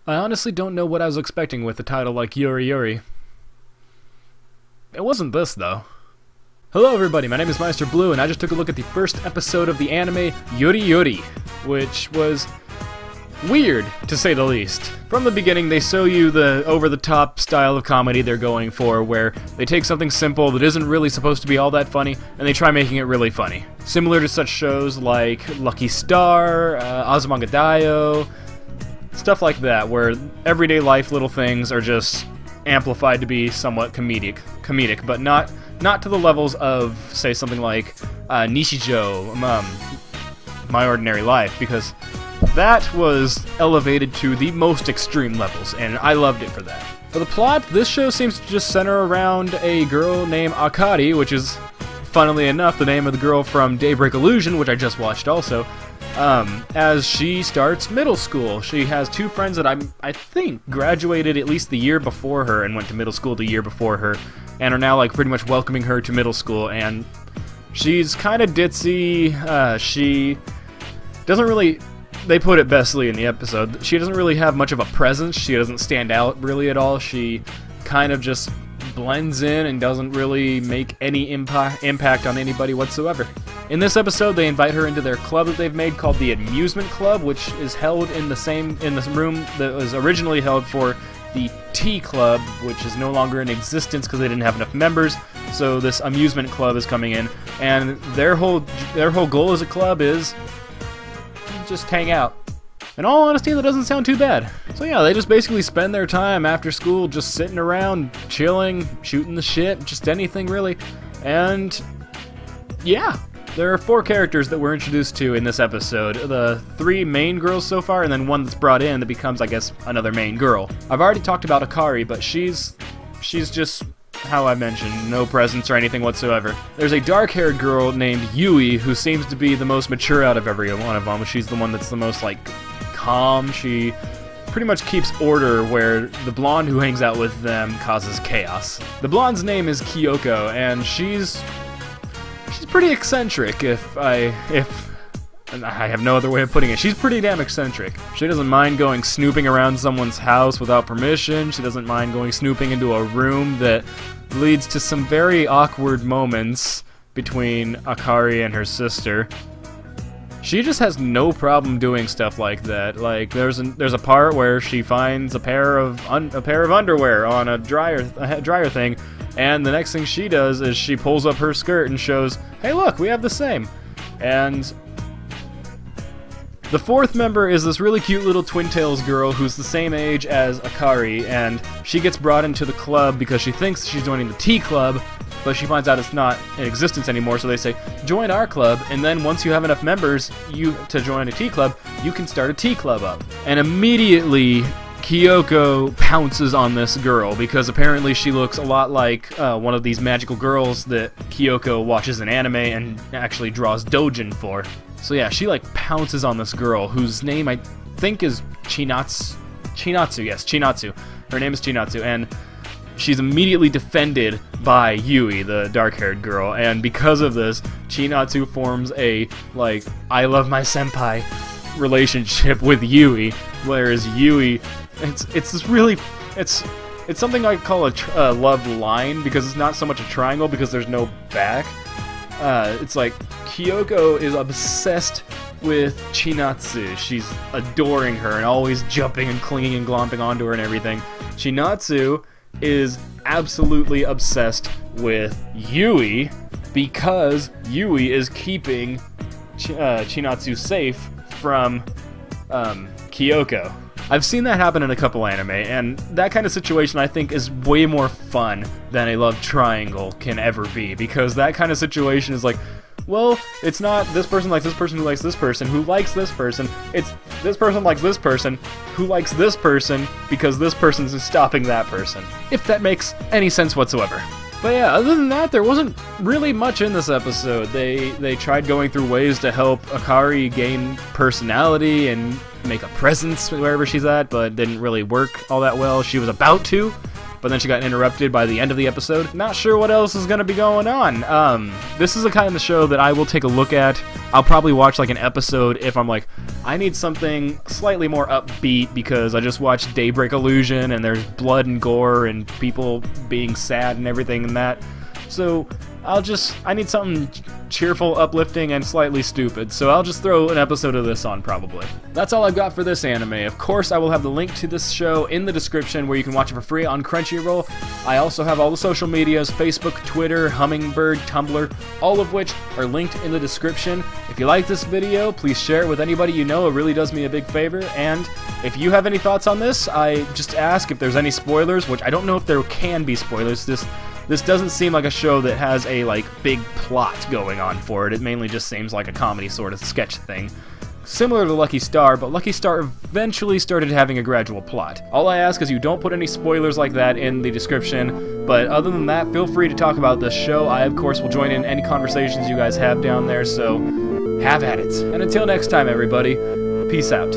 I honestly don't know what I was expecting with a title like YuruYuri. It wasn't this, though. Hello everybody, my name is Meisterbloo, and I just took a look at the first episode of the anime YuruYuri, which was weird, to say the least. From the beginning, they show you the over-the-top style of comedy they're going for, where they take something simple that isn't really supposed to be all that funny, and they try making it really funny. Similar to such shows like Lucky Star, Azumanga stuff like that, where everyday life little things are just amplified to be somewhat comedic, but not to the levels of, say, something like Nishijo, My Ordinary Life, because that was elevated to the most extreme levels, and I loved it for that. For the plot, this show seems to just center around a girl named Akari, which is, funnily enough, the name of the girl from Daybreak Illusion, which I just watched also, as she starts middle school. She has two friends that I think graduated at least the year before her and went to middle school the year before her, and are now like pretty much welcoming her to middle school, and she's kind of ditzy. She doesn't really, they put it bestly in the episode, she doesn't really have much of a presence. She doesn't stand out really at all. She kind of just blends in and doesn't really make any impact on anybody whatsoever. In this episode, they invite her into their club that they've made called the Amusement Club, which is held in the room that was originally held for the Tea Club, which is no longer in existence because they didn't have enough members. So this Amusement Club is coming in, and their whole goal as a club is just hang out. In all honesty, that doesn't sound too bad. So yeah, they just basically spend their time after school just sitting around, chilling, shooting the shit, just anything really. And yeah, there are 4 characters that we're introduced to in this episode. The 3 main girls so far, and then one that's brought in that becomes, I guess, another main girl. I've already talked about Akari, but she's just how I mentioned, no presence or anything whatsoever. There's a dark-haired girl named Yui who seems to be the most mature out of every one of them. She's the one that's the most, like, calm. She pretty much keeps order, where the blonde who hangs out with them causes chaos. The blonde's name is Kyoko, and she's pretty eccentric, and I have no other way of putting it. She's pretty damn eccentric. She doesn't mind going snooping around someone's house without permission. She doesn't mind going snooping into a room that leads to some very awkward moments between Akari and her sister. She just has no problem doing stuff like that. Like there's a part where she finds a pair of underwear on a dryer thing, and the next thing she does is she pulls up her skirt and shows, "Hey, look, we have the same." And the 4th member is this really cute little Twin Tails girl who's the same age as Akari, and she gets brought into the club because she thinks she's joining the Tea Club, but she finds out it's not in existence anymore, so they say, join our club, and then once you have enough members to join a tea club, you can start a tea club up. And immediately, Kyoko pounces on this girl, because apparently she looks a lot like one of these magical girls that Kyoko watches in anime and actually draws doujin for. So yeah, she like pounces on this girl, whose name I think is Chinatsu, yes, Chinatsu. Her name is Chinatsu, and she's immediately defended by Yui, the dark-haired girl, and because of this, Chinatsu forms a, like, I love my senpai relationship with Yui, whereas Yui, it's this really, it's something I call a love line, because it's not so much a triangle, because there's no back. It's like, Kyoko is obsessed with Chinatsu. She's adoring her and always jumping and clinging and glomping onto her and everything. Chinatsu is absolutely obsessed with Yui because Yui is keeping Chinatsu safe from Kyoko. I've seen that happen in a couple anime, and that kind of situation I think is way more fun than a love triangle can ever be, because that kind of situation is like, well, it's not this person likes this person who likes this person who likes this person, it's this person likes this person who likes this person because this person's stopping that person. If that makes any sense whatsoever. But yeah, other than that, there wasn't really much in this episode. They tried going through ways to help Akari gain personality and make a presence wherever she's at, but didn't really work all that well. She was about to, but then she got interrupted by the end of the episode. Not sure what else is going to be going on. This is the kind of show that I will take a look at. I'll probably watch like an episode if I'm like, I need something slightly more upbeat because I just watched Daybreak Illusion and there's blood and gore and people being sad and everything in that. So I need something cheerful, uplifting, and slightly stupid, so I'll just throw an episode of this on probably. That's all I've got for this anime. Of course, I will have the link to this show in the description where you can watch it for free on Crunchyroll. I also have all the social medias, Facebook, Twitter, Hummingbird, Tumblr, all of which are linked in the description. If you like this video, please share it with anybody you know. It really does me a big favor. And if you have any thoughts on this, I just ask if there's any spoilers, which I don't know if there can be spoilers. This doesn't seem like a show that has a, like, big plot going on for it. It mainly just seems like a comedy sort of sketch thing. Similar to Lucky Star, but Lucky Star eventually started having a gradual plot. All I ask is you don't put any spoilers like that in the description, but other than that, feel free to talk about this show. I, of course, will join in any conversations you guys have down there, so have at it. And until next time, everybody, peace out.